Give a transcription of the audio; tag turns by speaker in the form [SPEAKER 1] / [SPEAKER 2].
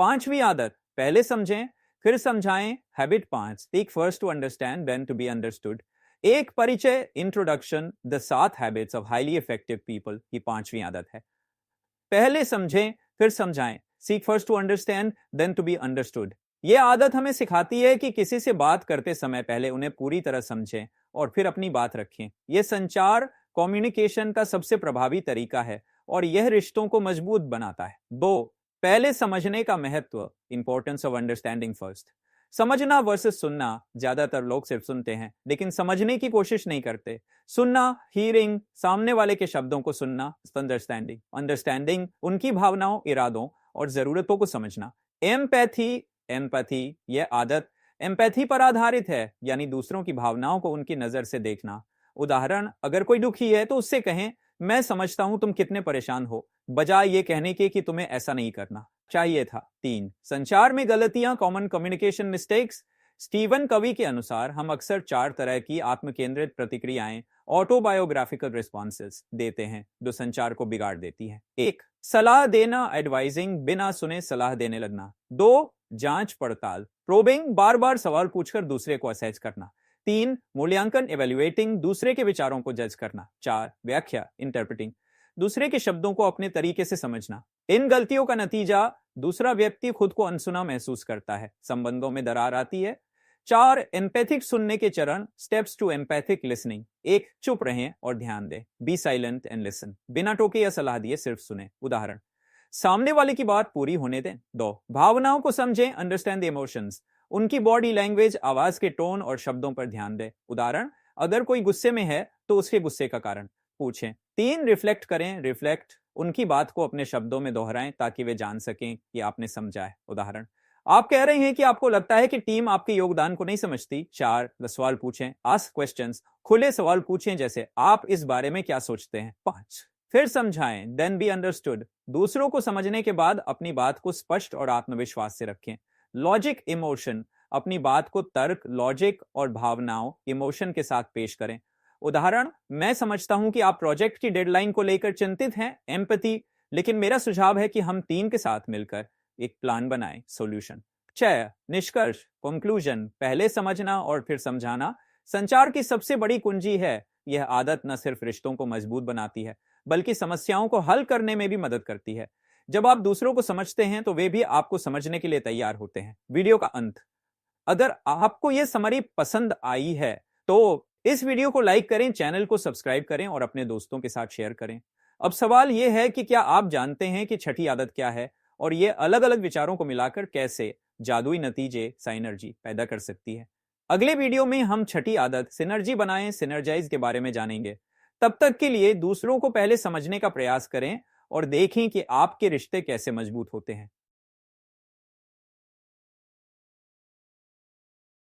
[SPEAKER 1] पांचवी आदत, पहले समझें फिर समझाएं। Habit 5, take first to understand then to be understood. एक परिचय, introduction, the 7 habits of highly effective people की पांचवी आदत है। पहले समझें फिर समझाएं, seek first to understand then to be understood. यह आदत हमें सिखाती है कि किसी से बात करते समय पहले उन्हें पूरी तरह समझें और फिर अपनी बात रखें। यह संचार कम्युनिकेशन का सबसे प्रभावी तरीका है और यह रिश्तों को मजबूत बनाता है। 2, पहले समझने का महत्व, इंपॉर्टेंस ऑफ अंडरस्टैंडिंग फर्स्ट। समझना वर्सेस सुनना। ज्यादातर लोग सिर्फ सुनते हैं लेकिन समझने की कोशिश नहीं करते। सुनना, हीरिंग, सामने वाले के शब्दों को सुनना, अंडरस्टैंडिंग। अंडरस्टैंडिंग, उनकी भावनाओं, इरादों और जरूरतों को समझना। एम्पैथी, यह आदत एम्पैथी पर आधारित है, यानी दूसरों की भावनाओं को उनकी नजर से देखना। उदाहरण, अगर कोई दुखी है तो उससे कहें, मैं समझता हूं तुम कितने परेशान हो, बजाय ये कहने के कि तुम्हें ऐसा नहीं करना चाहिए था। 3, संचार में गलतियां, कॉमन कम्युनिकेशन मिस्टेक्स। स्टीवन कवी के अनुसार हम अक्सर 4 तरह की आत्मकेंद्रित प्रतिक्रियाएं, ऑटोबायोग्राफिकल रिस्पॉन्सेस देते हैं जो संचार को बिगाड़ देती है। 1, सलाह देना, एडवाइजिंग, बिना सुने सलाह देने लगना। 2, जांच पड़ताल, प्रोबिंग, बार बार सवाल पूछकर दूसरे को असेस करना। 3, मूल्यांकन, इवेल्युएटिंग, दूसरे के विचारों को जज करना। 4, व्याख्या, इंटरप्रेटिंग, दूसरे के शब्दों को अपने तरीके से समझना। इन गलतियों का नतीजा, दूसरा व्यक्ति खुद को अनसुना महसूस करता है, संबंधों में दरार आती है। 4, एम्पैथिक सुनने के चरण, स्टेप्स टू एम्पैथिक लिसनिंग। 1, चुप रहें और ध्यान दें, बी साइलेंट एंड लिसन, बिना टोके या सलाह दिए सिर्फ सुने। उदाहरण, सामने वाले की बात पूरी होने दें। 2, भावनाओं को समझें, अंडरस्टैंड द इमोशंस, उनकी बॉडी लैंग्वेज, आवाज के टोन और शब्दों पर ध्यान दें। उदाहरण, अगर कोई गुस्से में है तो उसके गुस्से का कारण पूछें। 3, रिफ्लेक्ट करें, रिफ्लेक्ट, उनकी बात को अपने शब्दों में दोहराएं ताकि वे जान सकें कि आपने समझा है। उदाहरण, आप कह रहे हैं कि आपको लगता है कि टीम आपके योगदान को नहीं समझती। 4, सवाल पूछें, आस्क क्वेश्चंस, खुले सवाल पूछें जैसे आप इस बारे में क्या सोचते हैं। 5, फिर समझाएं, देन बी अंडरस्टूड, दूसरों को समझने के बाद अपनी बात को स्पष्ट और आत्मविश्वास से रखें। लॉजिक, इमोशन, अपनी बात को तर्क, लॉजिक और भावनाओं, इमोशन के साथ पेश करें। उदाहरण, मैं समझता हूं कि आप प्रोजेक्ट की डेडलाइन को लेकर चिंतित हैं, एम्पैथी, लेकिन मेरा सुझाव है कि हम टीम के साथ मिलकर एक प्लान बनाएं, सॉल्यूशन। 6, निष्कर्ष, कंक्लूजन, पहले समझना और फिर समझाना संचार की सबसे बड़ी कुंजी है। यह आदत न सिर्फ रिश्तों को मजबूत बनाती है बल्कि समस्याओं को हल करने में भी मदद करती है। जब आप दूसरों को समझते हैं तो वे भी आपको समझने के लिए तैयार होते हैं। वीडियो का अंत, अगर आपको यह समरी पसंद आई है तो इस वीडियो को लाइक करें, चैनल को सब्सक्राइब करें और अपने दोस्तों के साथ शेयर करें। अब सवाल यह है कि क्या आप जानते हैं कि छठी आदत क्या है और यह अलग अलग विचारों को मिलाकर कैसे जादुई नतीजे, साइनर्जी पैदा कर सकती है। अगले वीडियो में हम छठी आदत, सिनर्जी बनाएं, सिनर्जाइज के बारे में जानेंगे। तब तक के लिए दूसरों को पहले समझने का प्रयास करें और देखें कि आपके रिश्ते कैसे मजबूत होते हैं।